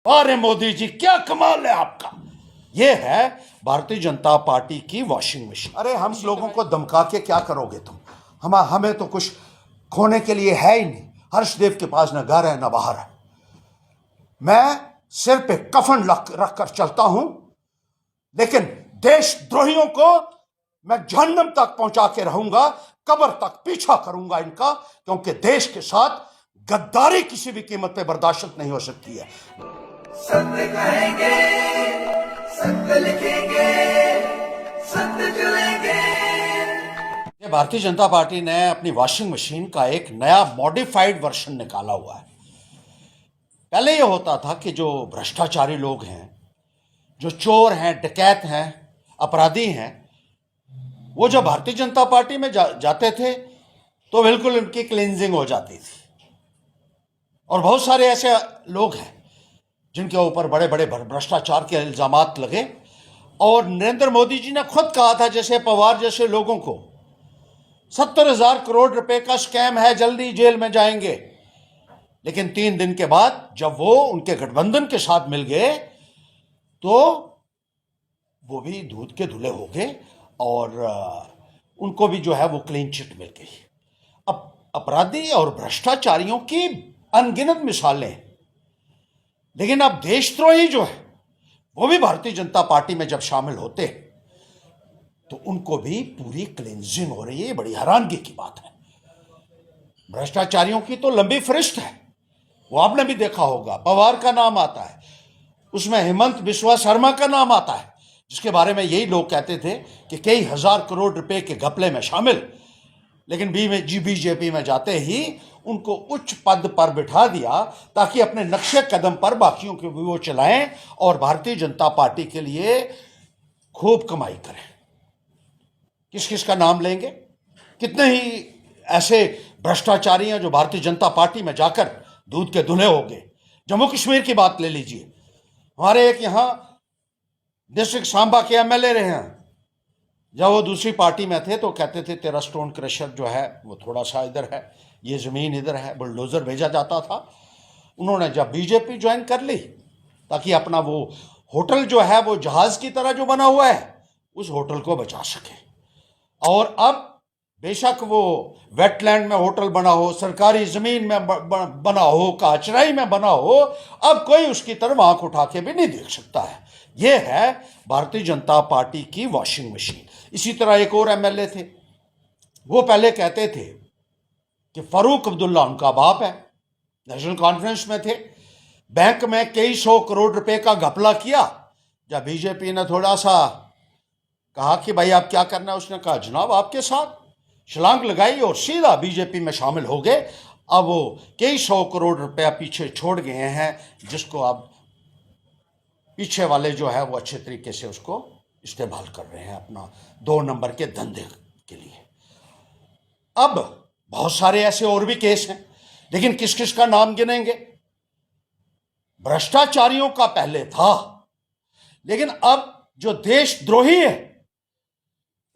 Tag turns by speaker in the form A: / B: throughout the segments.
A: अरे मोदी जी क्या कमाल है आपका। ये है भारतीय जनता पार्टी की वॉशिंग मशीन। अरे हम लोगों को धमका के क्या करोगे तुम। हमें तो कुछ खोने के लिए है ही नहीं। हर्षदेव के पास न घर है न बाहर है। मैं सिर पे कफन रख कर चलता हूं, लेकिन देशद्रोहियों को मैं जहन्नम तक पहुंचा के रहूंगा, कब्र तक पीछा करूंगा इनका, क्योंकि देश के साथ गद्दारी किसी भी कीमत पे बर्दाश्त नहीं हो सकती है।
B: सत्य कहेंगे, सत्य लिखेंगे, सत्य चलेंगे।
A: ये भारतीय जनता पार्टी ने अपनी वॉशिंग मशीन का एक नया मॉडिफाइड वर्जन निकाला हुआ है। पहले ये होता था कि जो भ्रष्टाचारी लोग हैं, जो चोर हैं, डकैत हैं, अपराधी हैं, वो जब भारतीय जनता पार्टी में जाते थे तो बिल्कुल उनकी क्लींजिंग हो जाती थी। और बहुत सारे ऐसे लोग हैं जिनके ऊपर बड़े बड़े भ्रष्टाचार के इल्जामात लगे, और नरेंद्र मोदी जी ने खुद कहा था जैसे पवार जैसे लोगों को 70,000 करोड़ रुपए का स्कैम है, जल्दी जेल में जाएंगे। लेकिन 3 दिन के बाद जब वो उनके गठबंधन के साथ मिल गए तो वो भी दूध के धुले हो गए और उनको भी जो है वो क्लीन चिट मिल गई। अब अपराधी और भ्रष्टाचारियों की अनगिनत मिसालें, लेकिन अब देशद्रोही जो है वो भी भारतीय जनता पार्टी में जब शामिल होते तो उनको भी पूरी क्लींजिंग हो रही है। बड़ी हैरानगी की बात है। भ्रष्टाचारियों की तो लंबी फहरिस्त है, वो आपने भी देखा होगा। पवार का नाम आता है, उसमें हेमंत बिस्वा शर्मा का नाम आता है, जिसके बारे में यही लोग कहते थे कि कई हजार करोड़ रुपए के घपले में शामिल, लेकिन बीजेपी में जाते ही उनको उच्च पद पर बिठा दिया ताकि अपने नक्शे कदम पर बाकियों के भी वो चलाएं और भारतीय जनता पार्टी के लिए खूब कमाई करें। किस किस का नाम लेंगे? कितने ही ऐसे भ्रष्टाचारी हैं जो भारतीय जनता पार्टी में जाकर दूध के धुले हो गए। जम्मू कश्मीर की बात ले लीजिए। हमारे एक यहां डिस्ट्रिक्ट सांबा के एमएलए रहे हैं, जब वो दूसरी पार्टी में थे तो कहते थे तेरा स्टोन क्रशर जो है वो थोड़ा सा इधर है, ये जमीन इधर है, बुलडोजर भेजा जाता था। उन्होंने जब बीजेपी ज्वाइन कर ली ताकि अपना वो होटल जो है वो जहाज की तरह जो बना हुआ है उस होटल को बचा सके। और अब बेशक वो वेटलैंड में होटल बना हो, सरकारी जमीन में बना हो, काचराई में बना हो, अब कोई उसकी तरफ आंख उठा के भी नहीं देख सकता है। ये है भारतीय जनता पार्टी की वॉशिंग मशीन। इसी तरह एक और एमएलए थे, वो पहले कहते थे कि फारूक अब्दुल्ला उनका बाप है, नेशनल कॉन्फ्रेंस में थे, बैंक में कई 100 करोड़ रुपए का घपला किया। जब बीजेपी ने थोड़ा सा कहा कि भाई आप क्या करना है, उसने कहा जनाब आपके साथ, छलांग लगाई और सीधा बीजेपी में शामिल हो गए। अब वो कई 100 करोड़ रुपया पीछे छोड़ गए हैं, जिसको अब पीछे वाले जो है वो अच्छे तरीके से उसको इस्तेमाल कर रहे हैं अपना 2 नंबर के धंधे के लिए। अब बहुत सारे ऐसे और भी केस हैं, लेकिन किस किस का नाम गिनेंगे? भ्रष्टाचारियों का पहले था, लेकिन अब जो देशद्रोही है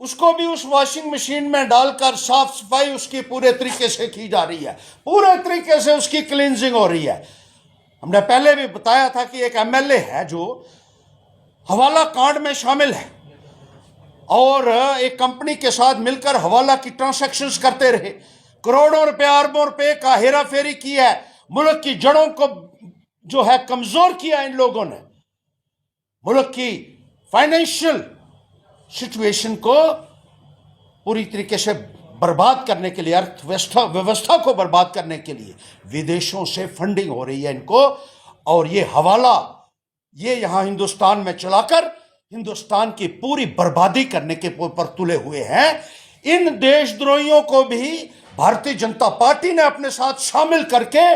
A: उसको भी उस वॉशिंग मशीन में डालकर साफ सफाई उसकी पूरे तरीके से की जा रही है, पूरे तरीके से उसकी क्लींजिंग हो रही है। हमने पहले भी बताया था कि एक एमएलए है जो हवाला कांड में शामिल है और एक कंपनी के साथ मिलकर हवाला की ट्रांसैक्शंस करते रहे, करोड़ों रुपए अरबों रुपए का हेरा फेरी की है, मुल्क की जड़ों को जो है कमजोर किया इन लोगों ने, मुल्क की फाइनेंशियल सिचुएशन को पूरी तरीके से बर्बाद करने के लिए, अर्थव्यवस्था को बर्बाद करने के लिए विदेशों से फंडिंग हो रही है इनको, और ये हवाला ये यहां हिंदुस्तान में चलाकर हिंदुस्तान की पूरी बर्बादी करने के ऊपर तुले हुए हैं। इन देशद्रोहियों को भी भारतीय जनता पार्टी ने अपने साथ शामिल करके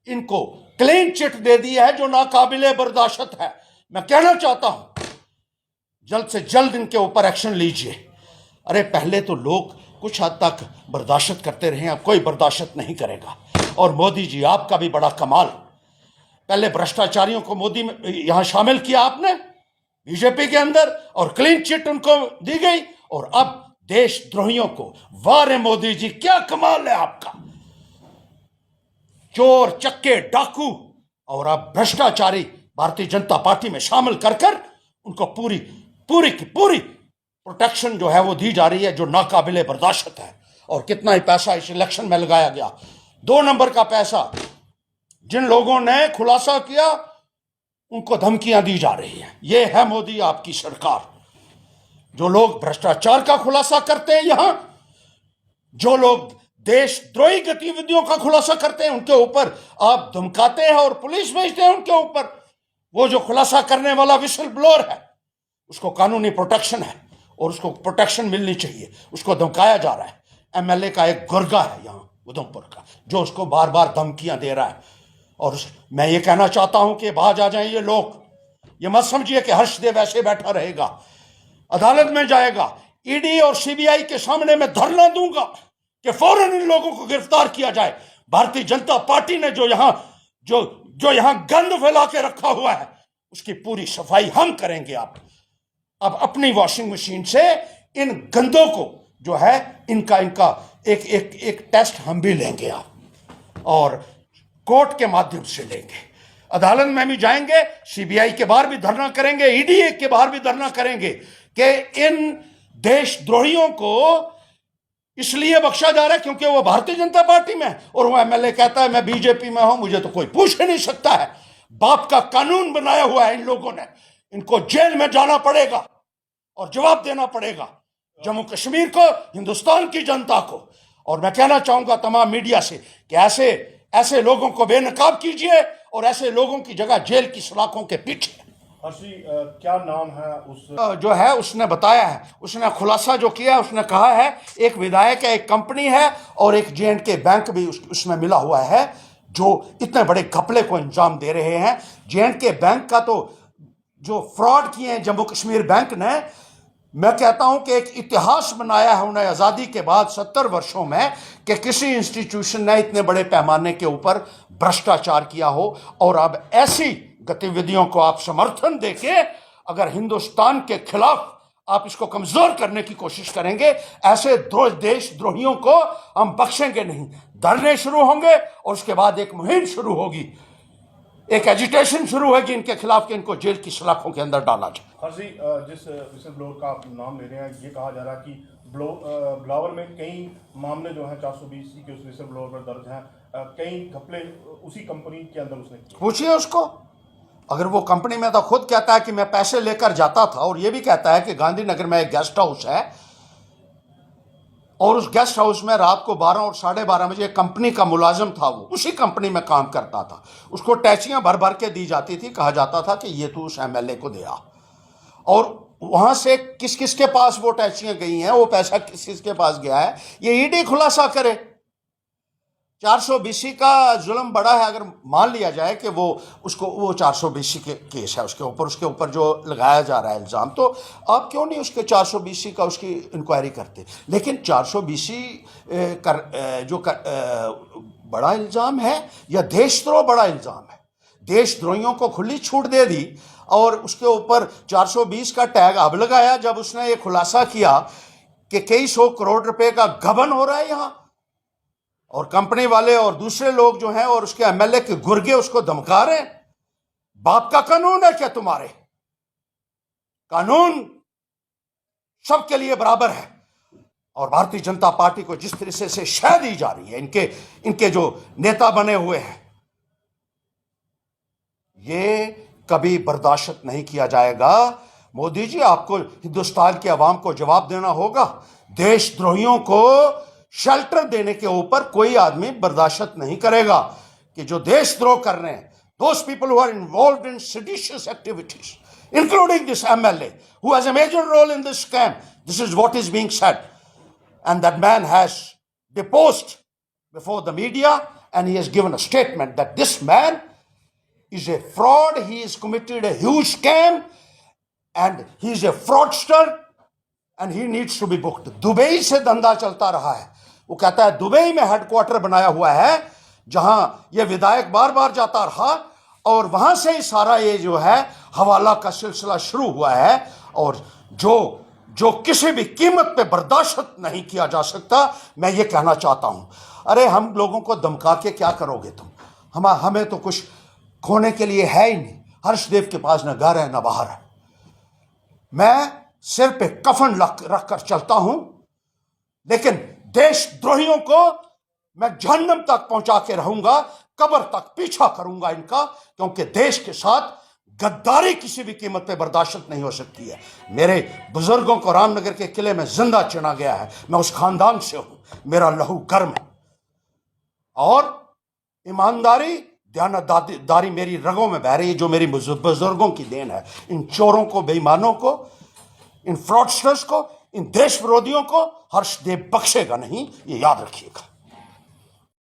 A: इनको क्लीन चिट दे दी है जो नाकाबिले बर्दाश्त है। मैं कहना चाहता हूं जल्द से जल्द इनके ऊपर एक्शन लीजिए। अरे पहले तो लोग कुछ हद तक बर्दाश्त करते रहे, अब कोई बर्दाश्त नहीं करेगा। और मोदी जी आपका भी बड़ा कमाल, पहले भ्रष्टाचारियों को मोदी में यहां शामिल किया आपने बीजेपी के अंदर और क्लीन चिट उनको दी गई, और अब देशद्रोहियों को, वाह रे मोदी जी क्या कमाल है आपका। चोर चक्के डाकू और अब भ्रष्टाचारी भारतीय जनता पार्टी में शामिल कर कर उनको पूरी पूरी की पूरी प्रोटेक्शन जो है वो दी जा रही है, जो नाकाबिले बर्दाश्त है। और कितना ही पैसा इस इलेक्शन में लगाया गया, 2 नंबर का पैसा। जिन लोगों ने खुलासा किया उनको धमकियां दी जा रही हैं। ये है मोदी आपकी सरकार। जो लोग भ्रष्टाचार का खुलासा करते हैं, यहां जो लोग देशद्रोही गतिविधियों का खुलासा करते हैं, उनके ऊपर आप धमकाते हैं और पुलिस भेजते हैं उनके ऊपर। वो जो खुलासा करने वाला विसल ब्लोअर है उसको कानूनी प्रोटेक्शन है और उसको प्रोटेक्शन मिलनी चाहिए। उसको धमकाया जा रहा है। एमएलए का एक गुर्गा है यहां उधमपुर का, जो उसको बार बार धमकियां दे रहा है। और मैं ये कहना चाहता हूं कि बाहर आ जाएं ये लोग। ये मत समझिए कि हर्षदेव ऐसे बैठा रहेगा, अदालत में जाएगा। ईडी और सीबीआई के सामने मैं धरना दूंगा कि फौरन इन लोगों को गिरफ्तार किया जाए। भारतीय जनता पार्टी ने जो यहां गंद फैला के रखा हुआ है उसकी पूरी सफाई हम करेंगे। अब अपनी वॉशिंग मशीन से इन गंदों को जो है इनका एक टेस्ट हम भी लेंगे आप, और कोर्ट के माध्यम से लेंगे, अदालत में भी जाएंगे, सीबीआई के बाहर भी धरना करेंगे, ईडी के बाहर भी धरना करेंगे कि इन देशद्रोहियों को इसलिए बख्शा जा रहा है क्योंकि वो भारतीय जनता पार्टी में है और वो एमएलए कहता है मैं बीजेपी में हूं, मुझे तो कोई पूछ ही नहीं सकता है। बाप का कानून बनाया हुआ है इन लोगों ने। इनको जेल में जाना पड़ेगा और जवाब देना पड़ेगा जम्मू कश्मीर को, हिंदुस्तान की जनता को। और मैं कहना चाहूंगा तमाम मीडिया से कि ऐसे लोगों को बेनकाब कीजिए और ऐसे लोगों की जगह जेल की सलाखों के पीछे।
C: हर्षी, क्या नाम है उस
A: जो है उसने बताया है, उसने खुलासा जो किया है, उसने कहा है एक विधायक है, एक कंपनी है और एक J&K बैंक भी उसमें मिला हुआ है, जो इतने बड़े घपले को अंजाम दे रहे हैं। J&K बैंक का तो जो फ्रॉड किए हैं जम्मू कश्मीर बैंक ने, मैं कहता हूं कि एक इतिहास बनाया है उन्हें आज़ादी के बाद 70 वर्षों में कि किसी इंस्टीट्यूशन ने इतने बड़े पैमाने के ऊपर भ्रष्टाचार किया हो। और अब ऐसी गतिविधियों को आप समर्थन देके अगर हिंदुस्तान के खिलाफ आप इसको कमजोर करने की कोशिश करेंगे, ऐसे देशद्रोहियों को हम बख्शेंगे नहीं। धरने शुरू होंगे और उसके बाद एक मुहिम शुरू होगी, एक एजिटेशन शुरू होगी इनके खिलाफ कि इनको जेल की सलाखों के अंदर डाला जाए।
C: हर्षी, जिस विसल ब्लोअर का आप नाम ले रहे हैं, ये कहा जा रहा है कि बिलावर में कई मामले जो हैं 420 के उस विसल ब्लोअर पर दर्ज हैं, कई घपले उसी कंपनी के अंदर उसने किए।
A: पूछिए उसको, अगर वो कंपनी में तो खुद कहता है कि मैं पैसे लेकर जाता था, और ये भी कहता है कि गांधीनगर में एक गेस्ट हाउस है और उस गेस्ट हाउस में रात को 12 और 12:30 बजे कंपनी का मुलाजिम था, वो उसी कंपनी में काम करता था। उसको टैचियां भर भर के दी जाती थी, कहा जाता था कि ये तू उस एमएलए को दे आ। और वहां से किस किस के पास वो टैचियां गई हैं, वो पैसा किस किस के पास गया है, ये ईडी खुलासा करे। 420 का जुल्म बड़ा है। अगर मान लिया जाए कि वो 420 के केस है, उसके ऊपर जो लगाया जा रहा है इल्ज़ाम, तो आप क्यों नहीं उसके 420 का उसकी इंक्वायरी करते। लेकिन 420 बड़ा इल्ज़ाम है या देशद्रोह बड़ा इल्ज़ाम है। देशद्रोहियों को खुली छूट दे दी और उसके ऊपर 420 का टैग अब लगाया जब उसने ये खुलासा किया कि कई 100 करोड़ रुपए का गबन हो रहा है यहां, और कंपनी वाले और दूसरे लोग जो हैं और उसके एमएलए के गुर्गे उसको धमका रहे हैं। बाप का कानून है क्या तुम्हारे? कानून सबके लिए बराबर है। और भारतीय जनता पार्टी को जिस तरह से शह दी जा रही है, इनके जो नेता बने हुए हैं, ये कभी बर्दाश्त नहीं किया जाएगा। मोदी जी, आपको हिंदुस्तान की आवाम को जवाब देना होगा। देशद्रोहियों को शेल्टर देने के ऊपर कोई आदमी बर्दाश्त नहीं करेगा कि जो देशद्रोह कर रहे हैं, those people who are involved in seditious activities, including this MLA who has a major role in this scam. This is what is being said, and that man has deposed before the media and he has given a statement that this man is a fraud, he has committed a huge scam and he is a fraudster and he needs to be booked. Dubai से धंधा चलता रहा है। वो कहता है Dubai में headquarter बनाया हुआ है जहां ये विधायक बार बार जाता रहा और वहां से ही सारा ये जो है हवाला का सिलसिला शुरू हुआ है, और जो किसी भी कीमत पे बर्दाश्त नहीं किया जा सकता। मैं ये कहना चाहता हूं, अरे हम लोगों को धमका के क्या करोगे तुम? हमें तो कुछ खोने के लिए है ही नहीं। हर्षदेव के पास न घर है न बाहर है। मैं सिर पे कफन रख कर चलता हूं, लेकिन देशद्रोहियों को मैं जहन्नम तक पहुंचा के रहूंगा, कब्र तक पीछा करूंगा इनका, क्योंकि देश के साथ गद्दारी किसी भी कीमत पे बर्दाश्त नहीं हो सकती है। मेरे बुजुर्गों को रामनगर के किले में जिंदा चुना गया है, मैं उस खानदान से हूं, मेरा लहू गर्म है और ईमानदारी दयानतदारी मेरी रगों में बह रही है, जो मेरी बुजुर्गों की देन है। इन चोरों को, बेईमानों को, इन फ्रॉडस्टर्स को, इन देश विरोधियों को हर्षदेव बख्शेगा नहीं, ये याद रखिएगा।